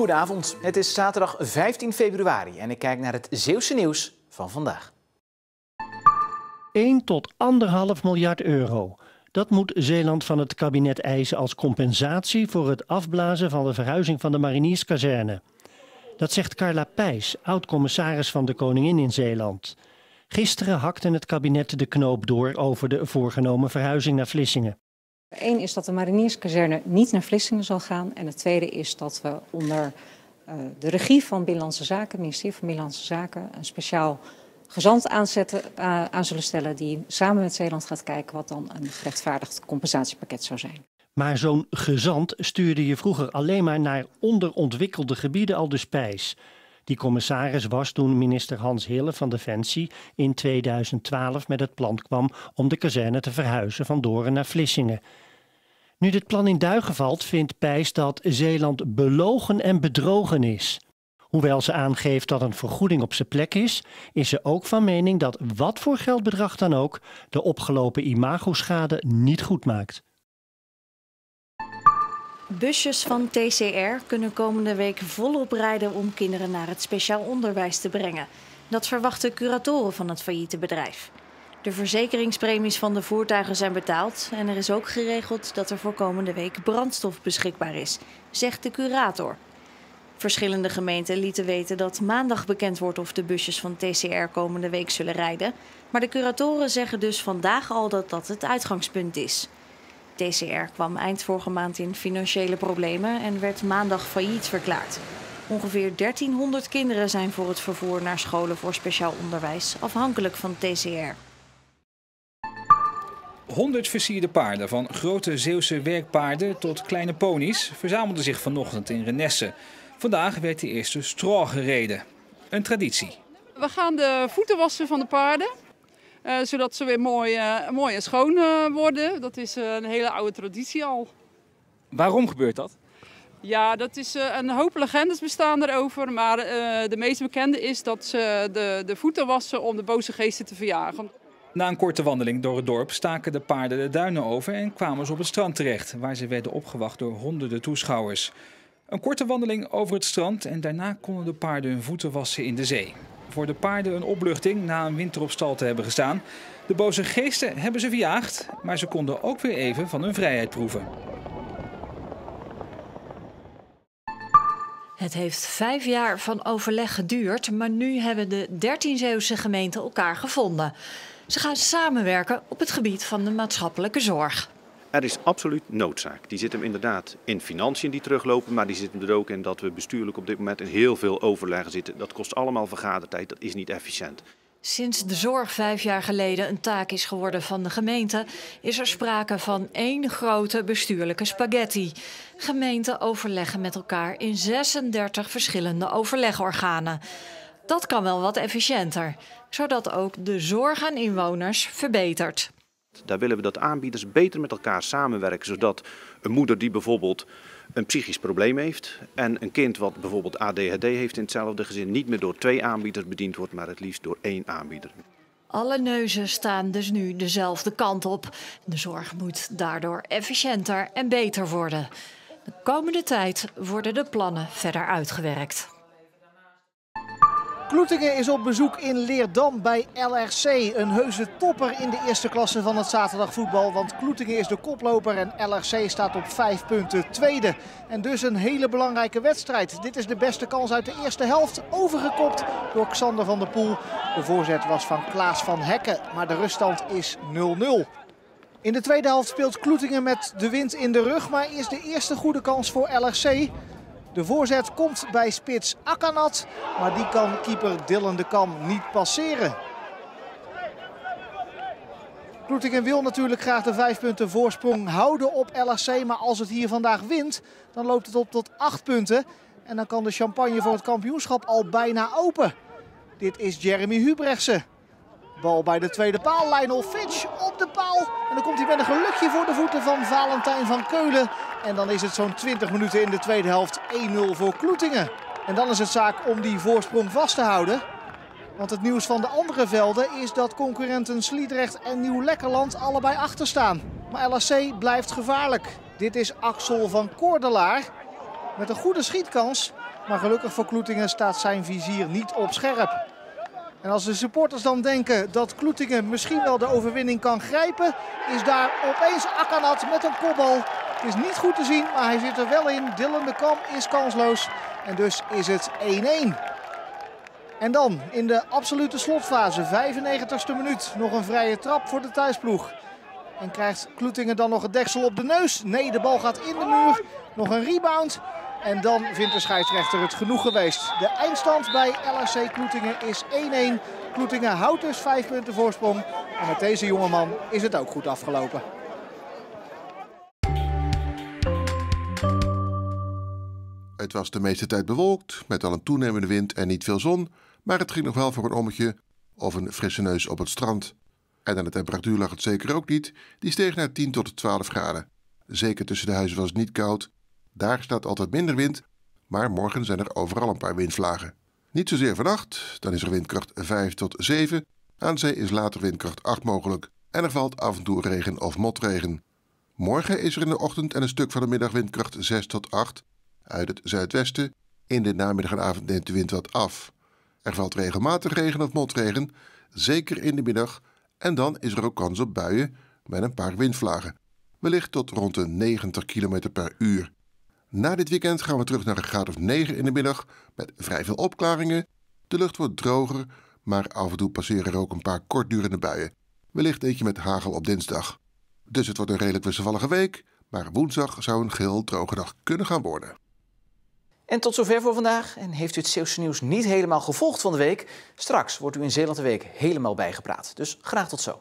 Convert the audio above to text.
Goedenavond, het is zaterdag 15 februari en ik kijk naar het Zeeuwse nieuws van vandaag. 1 tot 1,5 miljard euro. Dat moet Zeeland van het kabinet eisen als compensatie voor het afblazen van de verhuizing van de marinierskazerne. Dat zegt Carla Pijs, oud-commissaris van de Koningin in Zeeland. Gisteren hakte het kabinet de knoop door over de voorgenomen verhuizing naar Vlissingen. Eén is dat de marinierskazerne niet naar Vlissingen zal gaan. En het tweede is dat we onder de regie van Binnenlandse Zaken, het ministerie van Binnenlandse Zaken, een speciaal gezant aan zullen stellen die samen met Zeeland gaat kijken wat dan een gerechtvaardigd compensatiepakket zou zijn. Maar zo'n gezant stuurde je vroeger alleen maar naar onderontwikkelde gebieden, aldus Pijs. Die commissaris was toen minister Hans Hille van Defensie in 2012 met het plan kwam om de kazerne te verhuizen van Doorn naar Vlissingen. Nu dit plan in duigen valt, vindt Pijs dat Zeeland belogen en bedrogen is. Hoewel ze aangeeft dat een vergoeding op zijn plek is, is ze ook van mening dat wat voor geldbedrag dan ook de opgelopen imagoschade niet goed maakt. Busjes van TCR kunnen komende week volop rijden om kinderen naar het speciaal onderwijs te brengen. Dat verwachten curatoren van het failliete bedrijf. De verzekeringspremies van de voertuigen zijn betaald en er is ook geregeld dat er voor komende week brandstof beschikbaar is, zegt de curator. Verschillende gemeenten lieten weten dat maandag bekend wordt of de busjes van TCR komende week zullen rijden. Maar de curatoren zeggen dus vandaag al dat dat het uitgangspunt is. TCR kwam eind vorige maand in financiële problemen en werd maandag failliet verklaard. Ongeveer 1300 kinderen zijn voor het vervoer naar scholen voor speciaal onderwijs afhankelijk van TCR. 100 versierde paarden, van grote Zeeuwse werkpaarden tot kleine ponies, verzamelden zich vanochtend in Renesse. Vandaag werd de eerste straw gereden. Een traditie. We gaan de voeten wassen van de paarden, zodat ze weer mooi en schoon worden. Dat is een hele oude traditie al. Waarom gebeurt dat? Ja, dat is een hoop legendes bestaan erover. Maar de meest bekende is dat ze de voeten wassen om de boze geesten te verjagen. Na een korte wandeling door het dorp staken de paarden de duinen over en kwamen ze op het strand terecht, waar ze werden opgewacht door honderden toeschouwers. Een korte wandeling over het strand en daarna konden de paarden hun voeten wassen in de zee. Voor de paarden een opluchting na een winter op stal te hebben gestaan. De boze geesten hebben ze verjaagd, maar ze konden ook weer even van hun vrijheid proeven. Het heeft 5 jaar van overleg geduurd, maar nu hebben de 13 Zeeuwse gemeenten elkaar gevonden. Ze gaan samenwerken op het gebied van de maatschappelijke zorg. Er is absoluut noodzaak. Die zit hem inderdaad in financiën die teruglopen, maar die zit hem er ook in dat we bestuurlijk op dit moment in heel veel overleggen zitten. Dat kost allemaal vergadertijd, dat is niet efficiënt. Sinds de zorg 5 jaar geleden een taak is geworden van de gemeente, is er sprake van één grote bestuurlijke spaghetti. Gemeenten overleggen met elkaar in 36 verschillende overlegorganen. Dat kan wel wat efficiënter, zodat ook de zorg aan inwoners verbetert. Daar willen we dat aanbieders beter met elkaar samenwerken, zodat een moeder die bijvoorbeeld een psychisch probleem heeft en een kind wat bijvoorbeeld ADHD heeft in hetzelfde gezin niet meer door 2 aanbieders bediend wordt, maar het liefst door 1 aanbieder. Alle neuzen staan dus nu dezelfde kant op. De zorg moet daardoor efficiënter en beter worden. De komende tijd worden de plannen verder uitgewerkt. Kloetingen is op bezoek in Leerdam bij LRC. Een heuse topper in de eerste klasse van het zaterdagvoetbal. Want Kloetingen is de koploper en LRC staat op 5 punten tweede. En dus een hele belangrijke wedstrijd. Dit is de beste kans uit de eerste helft. Overgekopt door Xander van der Poel. De voorzet was van Klaas van Hekken, maar de ruststand is 0-0. In de tweede helft speelt Kloetingen met de wind in de rug. Maar is de eerste goede kans voor LRC. De voorzet komt bij spits Akkanat, maar die kan keeper Dylan de Kam niet passeren. Kloetingen wil natuurlijk graag de 5 punten voorsprong houden op LRC, maar als het hier vandaag wint, dan loopt het op tot 8 punten. En dan kan de champagne voor het kampioenschap al bijna open. Dit is Jeremy Hubrechtse. Bal bij de tweede paal, Lionel Fitch op de paal. En dan komt hij met een gelukje voor de voeten van Valentijn van Keulen. En dan is het zo'n 20 minuten in de tweede helft 1-0 voor Kloetingen. En dan is het zaak om die voorsprong vast te houden. Want het nieuws van de andere velden is dat concurrenten Sliedrecht en Nieuw-Lekkerland allebei achter staan. Maar LHC blijft gevaarlijk. Dit is Axel van Koordelaar met een goede schietkans. Maar gelukkig voor Kloetingen staat zijn vizier niet op scherp. En als de supporters dan denken dat Kloetingen misschien wel de overwinning kan grijpen, is daar opeens Akkanat met een kopbal. Het is niet goed te zien, maar hij zit er wel in. Dylan de Kam is kansloos en dus is het 1-1. En dan in de absolute slotfase, 95ste minuut, nog een vrije trap voor de thuisploeg. En krijgt Kloetingen dan nog het deksel op de neus? Nee, de bal gaat in de muur. Nog een rebound. En dan vindt de scheidsrechter het genoeg geweest. De eindstand bij LHC Kloetingen is 1-1. Kloetingen houdt dus 5 punten voorsprong. En met deze jongeman is het ook goed afgelopen. Het was de meeste tijd bewolkt, met al een toenemende wind en niet veel zon. Maar het ging nog wel voor een ommetje of een frisse neus op het strand. En aan de temperatuur lag het zeker ook niet. Die steeg naar 10 tot 12 graden. Zeker tussen de huizen was het niet koud. Daar staat altijd minder wind, maar morgen zijn er overal een paar windvlagen. Niet zozeer vannacht, dan is er windkracht 5 tot 7. Aan zee is later windkracht 8 mogelijk en er valt af en toe regen of motregen. Morgen is er in de ochtend en een stuk van de middag windkracht 6 tot 8. Uit het zuidwesten. In de namiddag en avond neemt de wind wat af. Er valt regelmatig regen of motregen, zeker in de middag. En dan is er ook kans op buien met een paar windvlagen. Wellicht tot rond de 90 km per uur. Na dit weekend gaan we terug naar een graad of 9 in de middag met vrij veel opklaringen. De lucht wordt droger, maar af en toe passeren er ook een paar kortdurende buien. Wellicht eentje met hagel op dinsdag. Dus het wordt een redelijk wisselvallige week, maar woensdag zou een geheel droge dag kunnen gaan worden. En tot zover voor vandaag. En heeft u het Zeeuwse nieuws niet helemaal gevolgd van de week? Straks wordt u in Zeeland de Week helemaal bijgepraat. Dus graag tot zo.